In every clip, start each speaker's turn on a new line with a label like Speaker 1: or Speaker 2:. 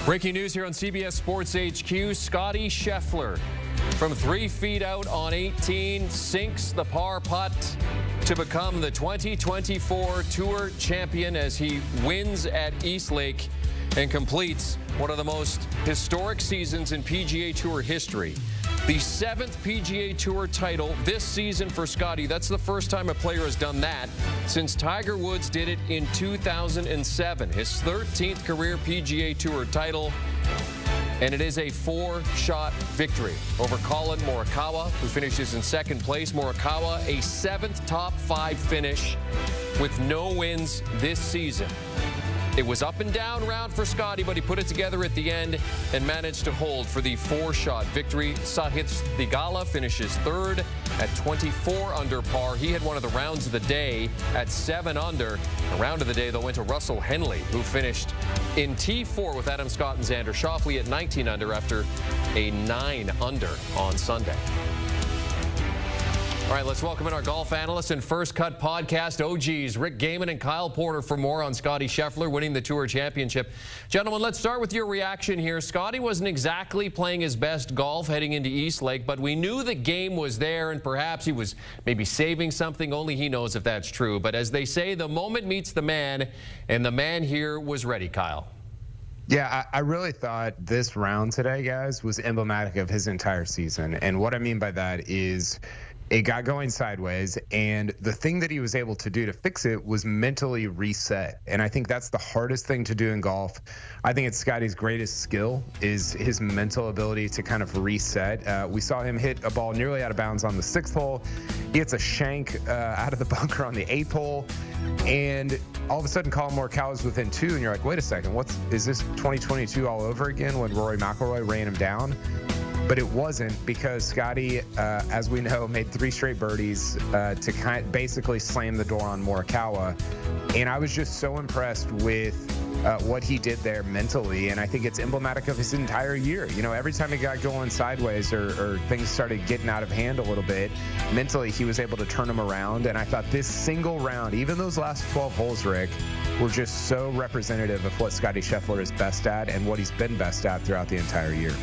Speaker 1: Breaking news here on CBS Sports HQ. Scottie Scheffler from 3 feet out on 18 sinks the par putt to become the 2024 Tour champion as he wins at Eastlake and completes one of the most historic seasons in PGA Tour history. The 7th PGA Tour title this season for Scottie. That's the first time a player has done that since Tiger Woods did it in 2007. His 13th career PGA Tour title. And it is a 4-shot victory over Collin Morikawa, who finishes in 2nd place. Morikawa, a 7th top 5 finish with no wins this season. It was up and down round for Scottie, but he put it together at the end and managed to hold for the 4-shot victory. Sahith Theegala finishes 3rd at 24 under par. He had one of the rounds of the day at 7 under. The round of the day, though, went to Russell Henley, who finished in T4 with Adam Scott and Xander Schauffele at 19 under after a 9 under on Sunday. All right, let's welcome in our golf analyst and First Cut podcast OGs, Rick Gehman and Kyle Porter, for more on Scottie Scheffler winning the Tour Championship. Gentlemen, let's start with your reaction here. Scottie wasn't exactly playing his best golf heading into Eastlake, but we knew the game was there, and perhaps he was maybe saving something. Only he knows if that's true. But as they say, the moment meets the man, and the man here was ready, Kyle.
Speaker 2: Yeah, I really thought this round today, guys, was emblematic of his entire season. And what I mean by that is it got going sideways, and the thing that he was able to do to fix it was mentally reset. And I think that's the hardest thing to do in golf. I think it's Scottie's greatest skill is his mental ability to kind of reset. We saw him hit a ball nearly out of bounds on the 6th hole. He hits a shank out of the bunker on the 8th hole. And all of a sudden, Collin Morikawa is within 2, and you're like, wait a second, is this 2022 all over again when Rory McIlroy ran him down? But it wasn't, because Scottie, as we know, made 3 straight birdies to basically slam the door on Morikawa. And I was just so impressed with what he did there mentally, and I think it's emblematic of his entire year. You know, every time he got going sideways or things started getting out of hand a little bit, mentally he was able to turn them around. And I thought this single round, even those last 12 holes, Rick, were just so representative of what Scottie Scheffler is best at and what he's been best at throughout the entire year.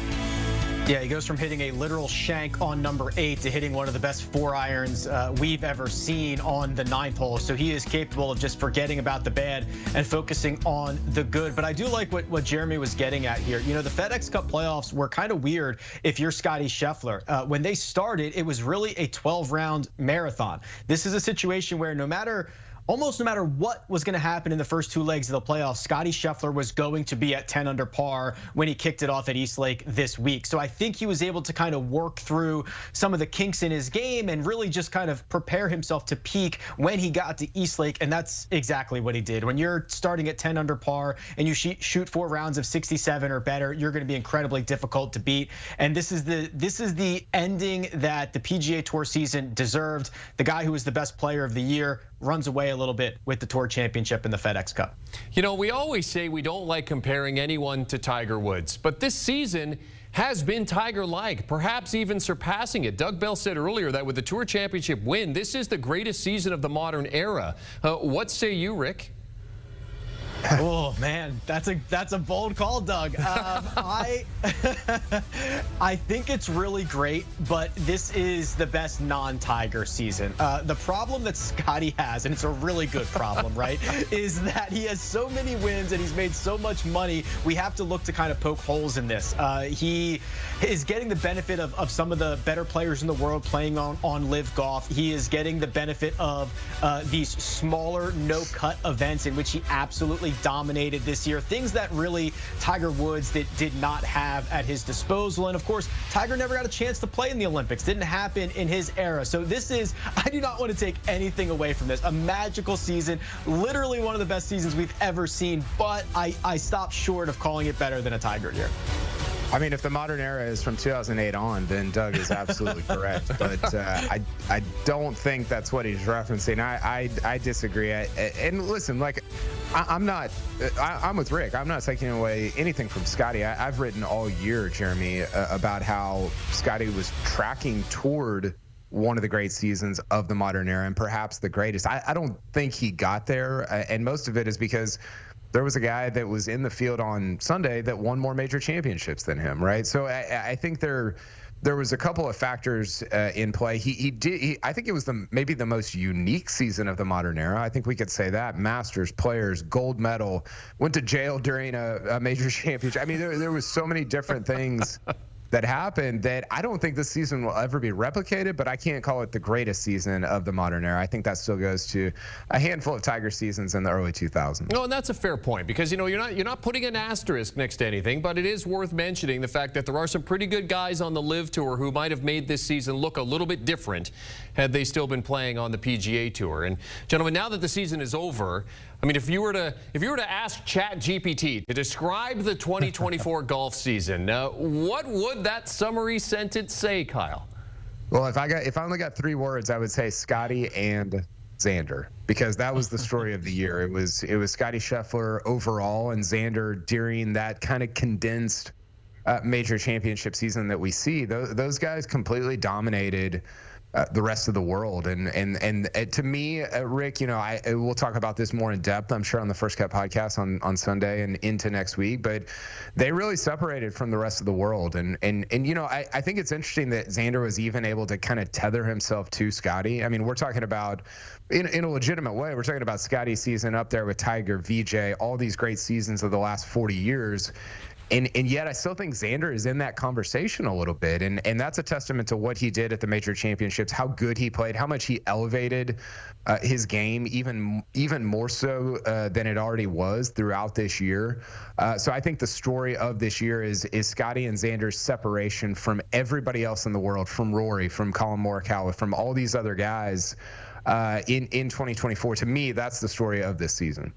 Speaker 3: Yeah, he goes from hitting a literal shank on number 8 to hitting one of the best 4 irons we've ever seen on the 9th hole. So he is capable of just forgetting about the bad and focusing on the good. But I do like what Jeremy was getting at here. You know, the FedEx Cup playoffs were kind of weird if you're Scottie Scheffler. When they started, it was really a 12-round marathon. This is a situation where almost no matter what was going to happen in the first 2 legs of the playoffs, Scottie Scheffler was going to be at 10 under par when he kicked it off at Eastlake this week. So I think he was able to kind of work through some of the kinks in his game and really just kind of prepare himself to peak when he got to Eastlake, and that's exactly what he did. When you're starting at 10 under par and you shoot 4 rounds of 67 or better, you're going to be incredibly difficult to beat. And this is the ending that the PGA Tour season deserved. The guy who was the best player of the year runs away a little bit with the Tour Championship and the FedEx Cup.
Speaker 1: You know, we always say we don't like comparing anyone to Tiger Woods, but this season has been Tiger-like, perhaps even surpassing it. Doug Bell said earlier that with the Tour Championship win, this is the greatest season of the modern era. What say you, Rick?
Speaker 3: Oh man, that's a bold call, Doug. I think it's really great, but this is the best non-Tiger season. The problem that Scottie has, and it's a really good problem, right, is that he has so many wins and he's made so much money. We have to look to kind of poke holes in this. He is getting the benefit of some of the better players in the world playing on Live Golf. He is getting the benefit of these smaller no-cut events in which he absolutely dominated this year, things that really Tiger Woods did not have at his disposal. And of course, Tiger never got a chance to play in the Olympics. Didn't happen in his era. So this is, I do not want to take anything away from this. A magical season, literally one of the best seasons we've ever seen, but I stopped short of calling it better than a Tiger year.
Speaker 2: I mean, if the modern era is from 2008 on, then Doug is absolutely correct. But I don't think that's what he's referencing. I disagree. And listen, like, I'm with Rick. I'm not taking away anything from Scottie. I've written all year, Jeremy, about how Scottie was tracking toward one of the great seasons of the modern era and perhaps the greatest. I don't think he got there. And most of it is because there was a guy that was in the field on Sunday that won more major championships than him, right? So I think there was a couple of factors in play. I think it was maybe the most unique season of the modern era. I think we could say that. Masters, Players, gold medal, went to jail during a major championship. I mean, there was so many different things that happened that I don't think this season will ever be replicated, but I can't call it the greatest season of the modern era. I think that still goes to a handful of Tiger seasons in the early 2000s.
Speaker 1: No, and that's a fair point because, you know, you're not putting an asterisk next to anything, but it is worth mentioning the fact that there are some pretty good guys on the LIV Tour who might have made this season look a little bit different had they still been playing on the PGA Tour. And gentlemen, now that the season is over, I mean, if you were to ask ChatGPT to describe the 2024 golf season, what would that summary sentence say, Kyle?
Speaker 2: Well, if I only got 3 words, I would say Scottie and Xander, because that was the story of the year. It was Scottie Scheffler overall and Xander during that kind of condensed major championship season that we see. Those guys completely dominated the rest of the world. And to me, Rick, you know, we'll talk about this more in depth, I'm sure, on the First Cut podcast on Sunday and into next week, but they really separated from the rest of the world. And you know, I think it's interesting that Xander was even able to kind of tether himself to Scottie. I mean, we're talking about, in a legitimate way, we're talking about Scottie's season up there with Tiger, VJ, all these great seasons of the last 40 years. And yet I still think Xander is in that conversation a little bit. And that's a testament to what he did at the major championships, how good he played, how much he elevated his game, even more so than it already was throughout this year. So I think the story of this year is Scottie and Xander's separation from everybody else in the world, from Rory, from Colin Morikawa, from all these other guys in 2024. To me, that's the story of this season.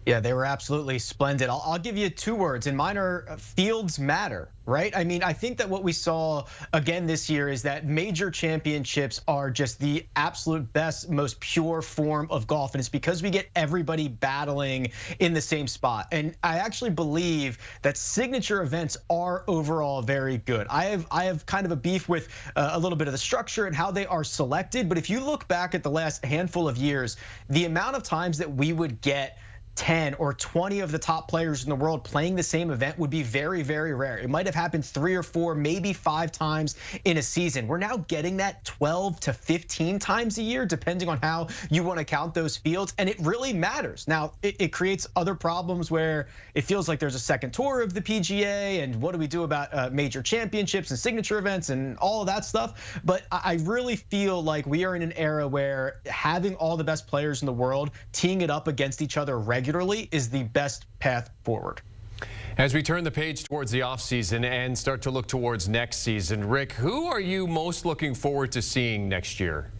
Speaker 3: Yeah, they were absolutely splendid. I'll give you 2 words, and mine are fields matter, right? I mean, I think that what we saw again this year is that major championships are just the absolute best, most pure form of golf, and it's because we get everybody battling in the same spot. And I actually believe that signature events are overall very good. I have kind of a beef with a little bit of the structure and how they are selected, but if you look back at the last handful of years, the amount of times that we would get 10 or 20 of the top players in the world playing the same event would be very, very rare. It might have happened 3 or 4, maybe 5 times in a season. We're now getting that 12 to 15 times a year, depending on how you want to count those fields, and it really matters. Now, it creates other problems where it feels like there's a second tour of the PGA, and what do we do about major championships and signature events and all of that stuff? But I really feel like we are in an era where having all the best players in the world teeing it up against each other regularly is the best path forward.
Speaker 1: As we turn the page towards the offseason and start to look towards next season, Rick, who are you most looking forward to seeing next year?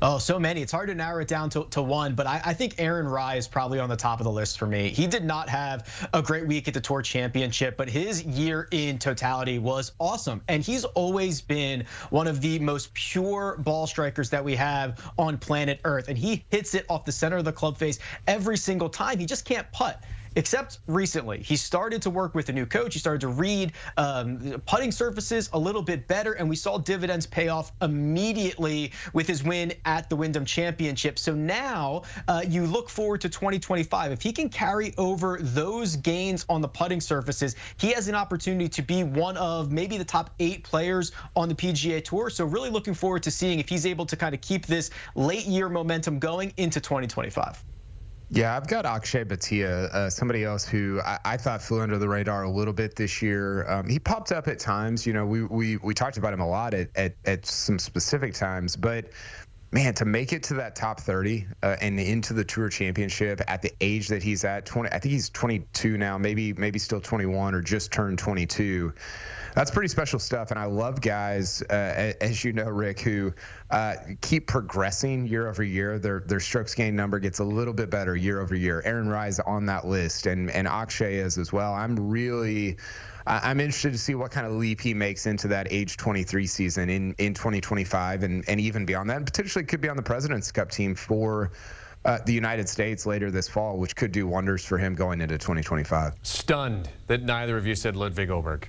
Speaker 3: Oh, so many. It's hard to narrow it down to one, but I think Aaron Rai is probably on the top of the list for me. He did not have a great week at the Tour Championship, but his year in totality was awesome. And he's always been one of the most pure ball strikers that we have on planet Earth. And he hits it off the center of the club face every single time. He just can't putt. Except recently, he started to work with a new coach. He started to read putting surfaces a little bit better, and we saw dividends pay off immediately with his win at the Wyndham Championship. So now you look forward to 2025. If he can carry over those gains on the putting surfaces, he has an opportunity to be one of maybe the top 8 players on the PGA Tour. So really looking forward to seeing if he's able to kind of keep this late year momentum going into 2025.
Speaker 2: Yeah, I've got Akshay Bhatia, somebody else who I thought flew under the radar a little bit this year. He popped up at times. You know, we talked about him a lot at some specific times, but man, to make it to that top 30 and into the Tour Championship at the age that he's at, 20, I think he's 22 now, maybe still 21 or just turned 22. That's pretty special stuff, and I love guys, as you know, Rick, who keep progressing year over year. Their strokes gained number gets a little bit better year over year. Aaron Rai's on that list, and Akshay is as well. I'm interested to see what kind of leap he makes into that age 23 season in 2025 and even beyond that, and potentially could be on the President's Cup team for the United States later this fall, which could do wonders for him going into 2025.
Speaker 1: Stunned that neither of you said Ludwig Åberg.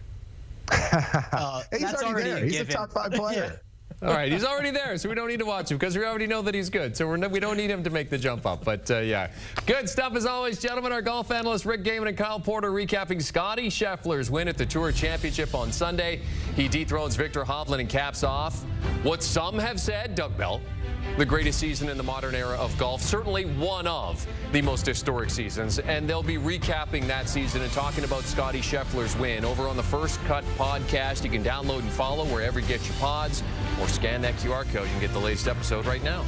Speaker 2: He's
Speaker 3: that's
Speaker 2: already there. He's
Speaker 3: given.
Speaker 2: a top 5 player.
Speaker 1: All right, he's already there, so we don't need to watch him because we already know that he's good. So we don't need him to make the jump up. But, yeah, good stuff as always, gentlemen. Our golf analysts Rick Gehman and Kyle Porter recapping Scottie Scheffler's win at the Tour Championship on Sunday. He dethrones Victor Hovland and caps off what some have said, Doug Bell, the greatest season in the modern era of golf, certainly one of the most historic seasons, and they'll be recapping that season and talking about Scottie Scheffler's win over on the First Cut podcast. You can download and follow wherever you get your pods, or scan that QR code. You can get the latest episode right now.